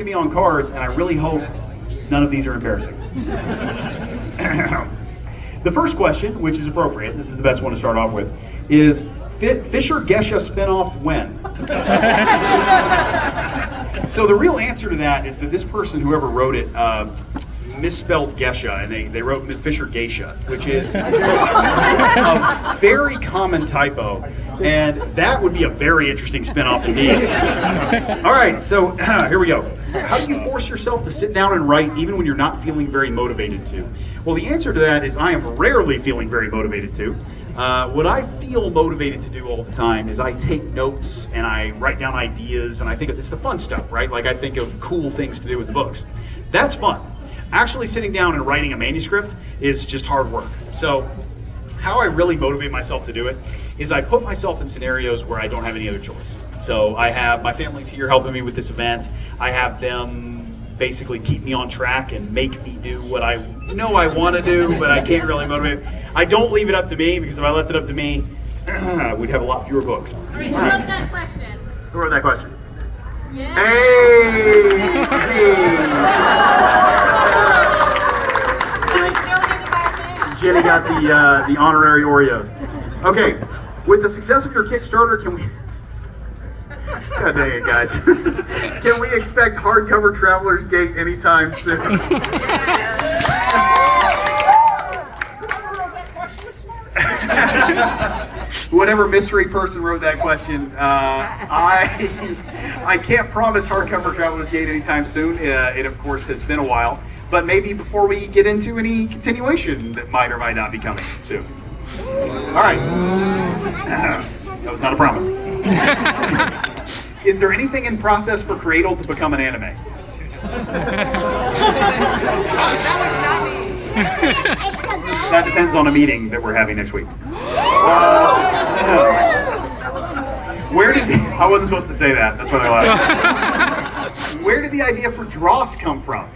me on cards, and I really hope none of these are embarrassing. The first question, which is appropriate, this is the best one to start off with, is Fisher-Gesha spinoff when? So the real answer to that is that this person, whoever wrote it, misspelled Gesha, and they wrote Fisher-Geisha, which is a very common typo, and that would be a very interesting spinoff indeed. All right, so here we go. How do you force yourself to sit down and write even when you're not feeling very motivated to? Well, the answer to that is I am rarely feeling very motivated to. What I feel motivated to do all the time is I take notes and I write down ideas, and I think it's the fun stuff, right? Like I think of cool things to do with the books. That's fun. Actually sitting down and writing a manuscript is just hard work. So how I really motivate myself to do it is I put myself in scenarios where I don't have any other choice. So I have my family's here helping me with this event. I have them basically keep me on track and make me do what I know I want to do, but I can't really motivate. I don't leave it up to me, because if I left it up to me, we'd have a lot fewer books. All right, who wrote that question? Who wrote that question? Yeah. Jenny got the honorary Oreos. Okay, with the success of your Kickstarter, can we? God dang it, guys! Can we expect hardcover Traveler's Gate anytime soon? Whatever mystery person wrote that question, I can't promise hardcover Traveler's Gate anytime soon. It of course has been a while, but maybe before we get into any continuation that might or might not be coming soon. All right, that was not a promise. Is there anything in process for Cradle to become an anime? That depends on a meeting that we're having next week. I wasn't supposed to say that. That's what I like. Where did the idea for Dross come from?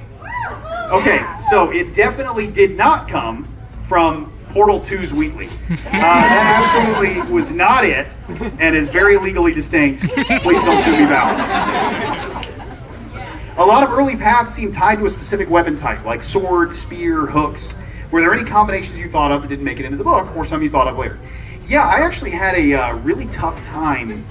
Okay, so it definitely did not come from Portal 2's Wheatley. That absolutely was not it, and is very legally distinct. Please don't sue me, Val. A lot of early paths seem tied to a specific weapon type, like sword, spear, hooks. Were there any combinations you thought of that didn't make it into the book, or some you thought of later? Yeah, I actually had a really tough time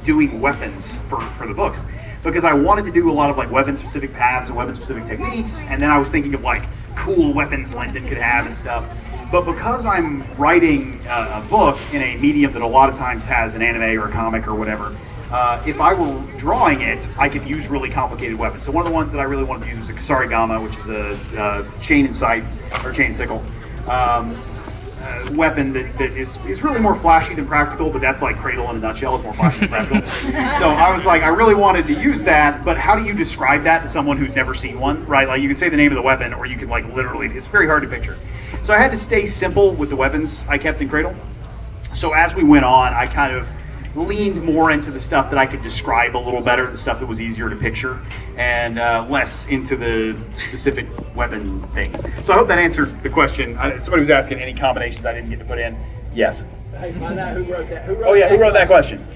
doing weapons for the books, because I wanted to do a lot of like weapon-specific paths and weapon-specific techniques, and then I was thinking of like cool weapons Lyndon could have and stuff. But because I'm writing a book in a medium that a lot of times has an anime or a comic or whatever, if I were drawing it, I could use really complicated weapons. So one of the ones that I really wanted to use was a Kusarigama, which is a chain and scythe, or chain and sickle, weapon that is really more flashy than practical, but that's like Cradle in a nutshell, it's more flashy than practical. So I was like, I really wanted to use that, but how do you describe that to someone who's never seen one, right? Like you can say the name of the weapon, or you can like literally, it's very hard to picture. So I had to stay simple with the weapons I kept in Cradle. So as we went on, I kind of leaned more into the stuff that I could describe a little better, the stuff that was easier to picture, and less into the specific weapon things. So I hope that answered the question. Somebody was asking any combinations I didn't get to put in. Yes. Hey, find out who wrote that. Who wrote that question?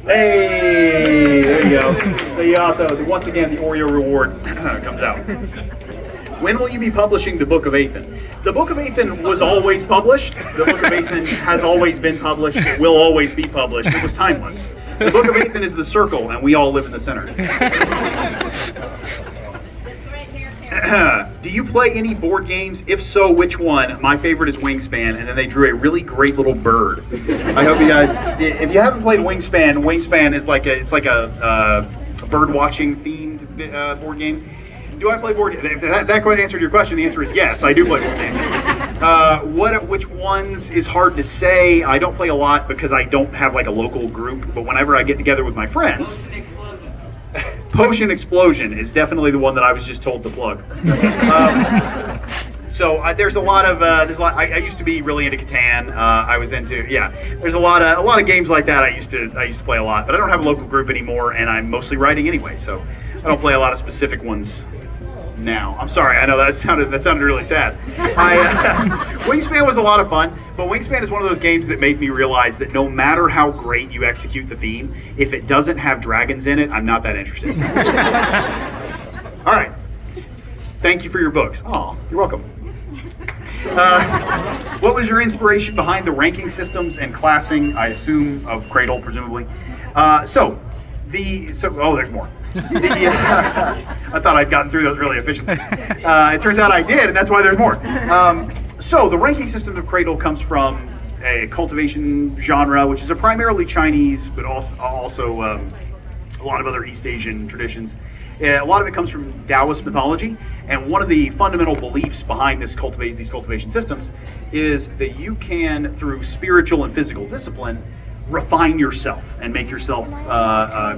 Hey, there you go. So you also, once again, the Oreo reward comes out. When will you be publishing the Book of Ethan? The Book of Ethan was always published. The Book of Ethan has always been published. It will always be published. It was timeless. The Book of Ethan is the circle, and we all live in the center. Do you play any board games? If so, which one? My favorite is Wingspan, and then they drew a really great little bird. I hope you guys, if you haven't played Wingspan, Wingspan is like a bird watching themed board game. Do I play board games? If that quite answered your question, the answer is yes, I do play board games. Which ones is hard to say. I don't play a lot because I don't have like a local group, but whenever I get together with my friends, Potion Explosion is definitely the one that I was just told to plug. There's a lot of I used to be really into Catan. I was into There's a lot of games like that I used to play a lot, but I don't have a local group anymore, and I'm mostly writing anyway, so I don't play a lot of specific ones now. I'm sorry, I know that sounded really sad. Wingspan was a lot of fun, but Wingspan is one of those games that made me realize that no matter how great you execute the theme, if it doesn't have dragons in it, I'm not that interested. All right. Thank you for your books. Oh, you're welcome. What was your inspiration behind the ranking systems and classing, I assume, of Cradle, presumably? Oh, there's more. I thought I'd gotten through those really efficiently. It turns out I did, and that's why there's more. So the ranking system of Cradle comes from a cultivation genre, which is a primarily Chinese, but also a lot of other East Asian traditions. A lot of it comes from Taoist mythology, and one of the fundamental beliefs behind these cultivation systems is that you can, through spiritual and physical discipline, refine yourself and make yourself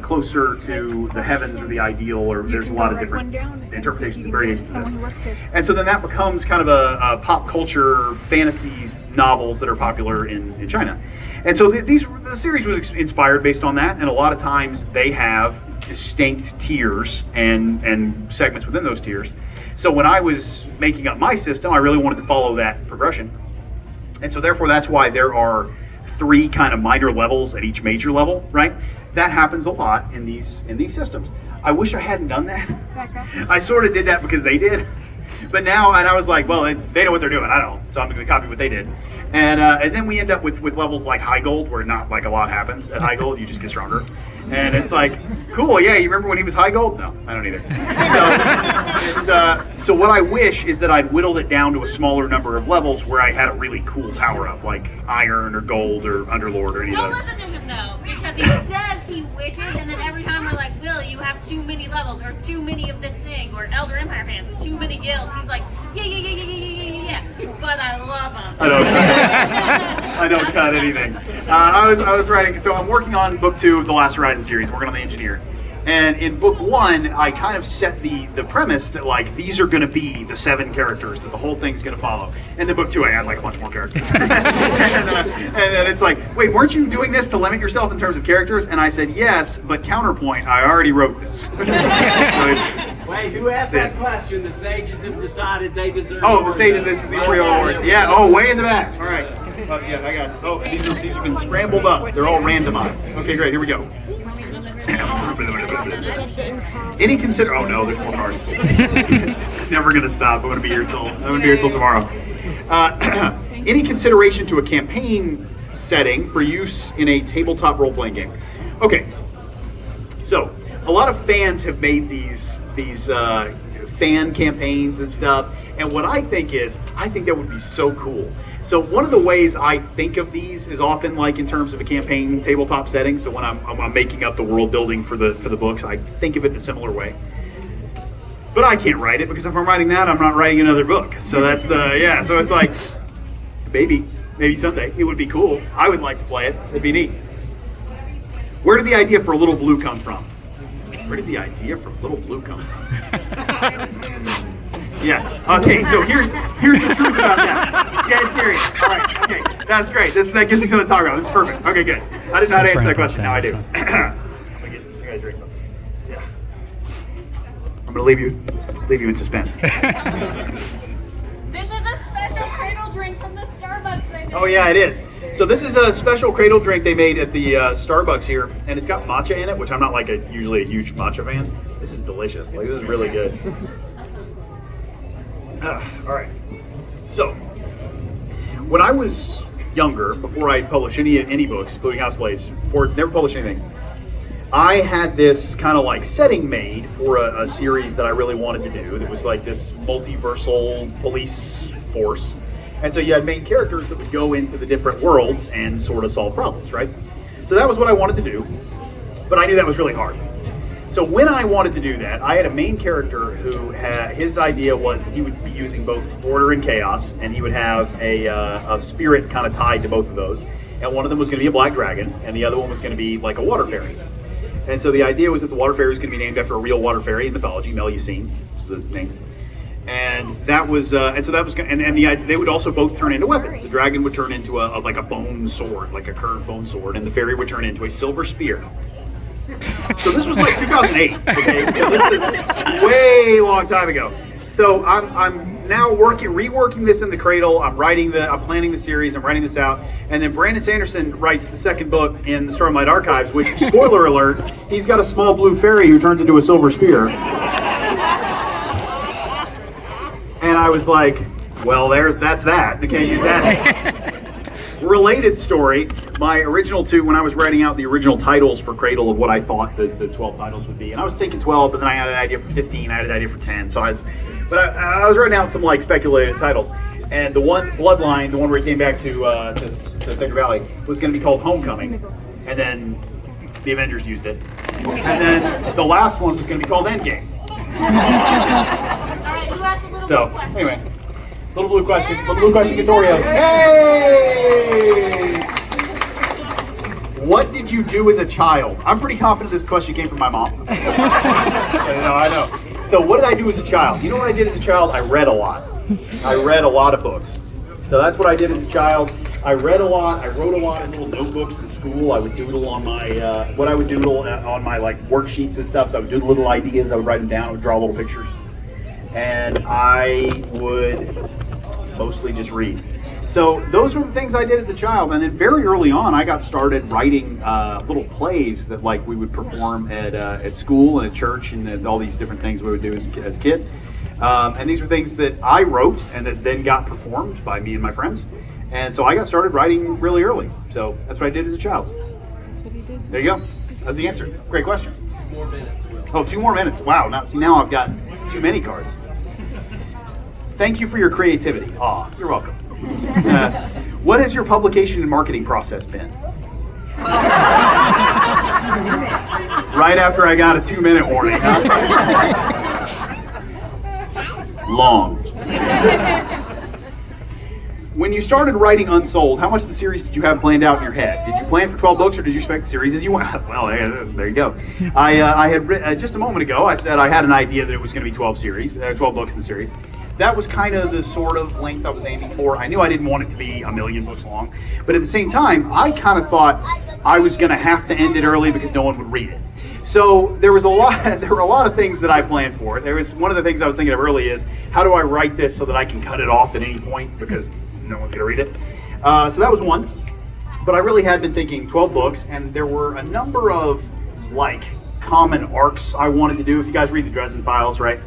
closer to the heavens or the ideal, or there's a lot of different interpretations and variations of this. And so then that becomes kind of a pop culture fantasy novels that are popular in China. And so the series was inspired based on that, and a lot of times they have distinct tiers and segments within those tiers. So when I was making up my system, I really wanted to follow that progression. And so therefore that's why there are 3 kind of minor levels at each major level, right? That happens a lot in these systems. I wish I hadn't done that. I sort of did that because they did. But now, and I was like, well, they know what they're doing. I don't, so I'm going to copy what they did. And then we end up with levels like High Gold, where not like a lot happens. At High Gold, you just get stronger. And it's like, cool, yeah, you remember when he was High Gold? No, I don't either. So what I wish is that I'd whittled it down to a smaller number of levels where I had a really cool power-up, like Iron or Gold or Underlord or any Don't of those. listen to him, though, because he says he wishes, and then every time we're like, Will, you have too many levels, or too many of this thing, or Elder Empire fans, too many guilds. He's like, yeah. But I love him. I don't cut anything. I was writing, so I'm working on book 2 of the Last Horizon series, working on the Engineer. And in book 1, I kind of set the premise that like these are going to be the 7 characters that the whole thing's going to follow. And then book 2, I add like a bunch more characters. and then it's like, wait, weren't you doing this to limit yourself in terms of characters? And I said, yes, but counterpoint, I already wrote this. Wait, who asked that question? The sages have decided they deserve. Oh, the sages, this is the Oriole Award. Yeah, oh, way in the back. All right. Yeah, I got. Oh, these have been scrambled up. They're all randomized. Okay, great. Here we go. Any consider? Oh no, there's more cards. Never gonna stop. I'm gonna be here till tomorrow. Any consideration to a campaign setting for use in a tabletop role-playing game? Okay. So a lot of fans have made these fan campaigns and stuff, and what I think that would be so cool. So one of the ways I think of these is often like in terms of a campaign tabletop setting. So when I'm making up the world building for the books, I think of it in a similar way. But I can't write it because if I'm writing that, I'm not writing another book. So that's so it's like, maybe someday it would be cool. I would like to play it. It'd be neat. Where did the idea for Little Blue come from? Where did the idea for Little Blue come from? Yeah. Okay. So here's the truth about that. Dead serious. All right. Okay. That's great. That gives me something to talk about. This is perfect. Okay. Good. I did not answer that question. Now I do. I gotta drink something. Yeah. I'm gonna leave you in suspense. This is a special cradle drink from the Starbucks thing. Oh yeah, it is. So this is a special cradle drink they made at the Starbucks here, and it's got matcha in it, which I'm not like usually a huge matcha fan. This is delicious. Like this is really good. All right. So, when I was younger, before I published any books, including House Plays, never published anything, I had this kind of like setting made for a series that I really wanted to do. That was like this multiversal police force, and so you had main characters that would go into the different worlds and sort of solve problems, right? So that was what I wanted to do, but I knew that was really hard. So when I wanted to do that, I had a main character who his idea was that he would be using both order and chaos, and he would have a spirit kind of tied to both of those. And one of them was going to be a black dragon, and the other one was going to be like a water fairy. And so the idea was that the water fairy was going to be named after a real water fairy in mythology, Melusine was the name. And that was, and so that was, they would also both turn into weapons. The dragon would turn into like a bone sword, like a curved bone sword, and the fairy would turn into a silver spear. So this was like 2008, okay? So this is way long time ago. So I'm now reworking this in the Cradle. I'm planning the series. I'm writing this out, and then Brandon Sanderson writes the second book in the Stormlight Archives. Which, spoiler alert, he's got a small blue fairy who turns into a silver spear. I was like, well, that's that. I can't use that. Related story, my original two, when I was writing out the original titles for Cradle of what I thought the 12 titles would be, and I was thinking 12, but then I had an idea for 15, I had an idea for 10, so I was writing out some like speculated titles, and the one, Bloodline, the one where he came back to Sacred Valley, was going to be called Homecoming, and then the Avengers used it, and then the last one was going to be called Endgame. Alright, who asked a little So, blue question? anyway. Little blue question. Little blue question gets Oreos. Hey! What did you do as a child? I'm pretty confident this question came from my mom. I know. So what did I do as a child? You know what I did as a child? I read a lot. I read a lot of books. So that's what I did as a child. I read a lot. I wrote a lot in little notebooks in school. I would doodle on my, on my like worksheets and stuff. So I would doodle little ideas. I would write them down. I would draw little pictures. And I would mostly just read. So those were the things I did as a child. And then very early on, I got started writing little plays that like we would perform at school and at church and all these different things we would do as a kid. And these were things that I wrote and that then got performed by me and my friends. And so I got started writing really early. So that's what I did as a child. That's what he did. There you go. That's the answer. Great question. 2 more minutes. Oh, 2 more minutes. Wow. Now I've got too many cards. Thank you for your creativity. Aw, you're welcome. What has your publication and marketing process been? Right after I got a 2-minute warning. Huh? Long. When you started writing Unsold, how much of the series did you have planned out in your head? Did you plan for 12 books or did you expect the series as you went? Well, there you go. I had just a moment ago, I said I had an idea that it was going to be 12 books in the series. That was kind of the sort of length I was aiming for. I knew I didn't want it to be a million books long, but at the same time, I kind of thought I was going to have to end it early because no one would read it. So there were a lot of things that I planned for. There was one of the things I was thinking of early is how do I write this so that I can cut it off at any point because no one's going to read it. So that was one. But I really had been thinking 12 books, and there were a number of like common arcs I wanted to do. If you guys read the Dresden Files, right?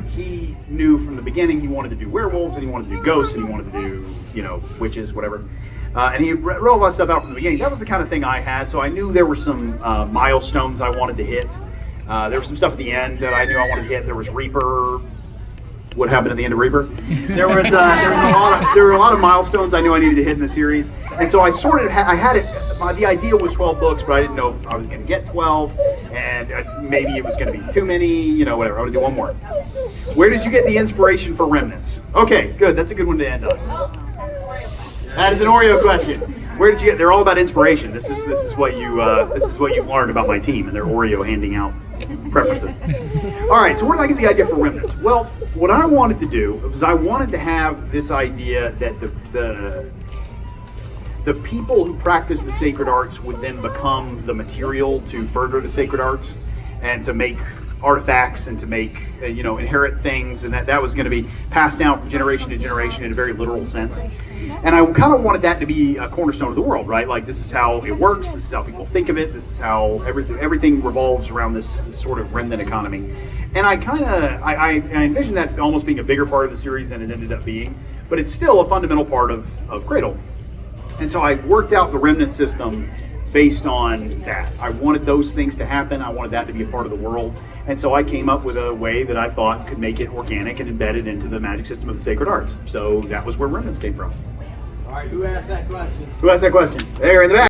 He knew from the beginning he wanted to do werewolves, and he wanted to do ghosts, and he wanted to do, witches, whatever. And he wrote a lot of stuff out from the beginning. That was the kind of thing I had, so I knew there were some milestones I wanted to hit. There was some stuff at the end that I knew I wanted to hit. There was Reaper. What happened at the end of Reaper? There were a lot of milestones I knew I needed to hit in the series, and so I had it. The idea was 12 books, but I didn't know if I was going to get 12, and maybe it was going to be too many. Whatever. I would do one more. Where did you get the inspiration for Remnants? Okay, good. That's a good one to end on. That is an Oreo question. Where did you get? They're all about inspiration. This is what you've learned about my team and their Oreo handing out preferences. All right, so where did I get the idea for Remnants? Well, what I wanted to do was I wanted to have this idea that the people who practice the sacred arts would then become the material to further the sacred arts and to make artifacts and to make inherit things, and that was going to be passed down from generation to generation in a very literal sense. And I kind of wanted that to be a cornerstone of the world, right? Like, this is how it works, this is how people think of it, this is how everything revolves around this sort of remnant economy. And I envisioned that almost being a bigger part of the series than it ended up being, but it's still a fundamental part of Cradle. And so I worked out the remnant system based on that. I wanted those things to happen, I wanted that to be a part of the world. And so I came up with a way that I thought could make it organic and embedded into the magic system of the sacred arts. So that was where Remnants came from. All right, who asked that question? Who asked that question? There in the back.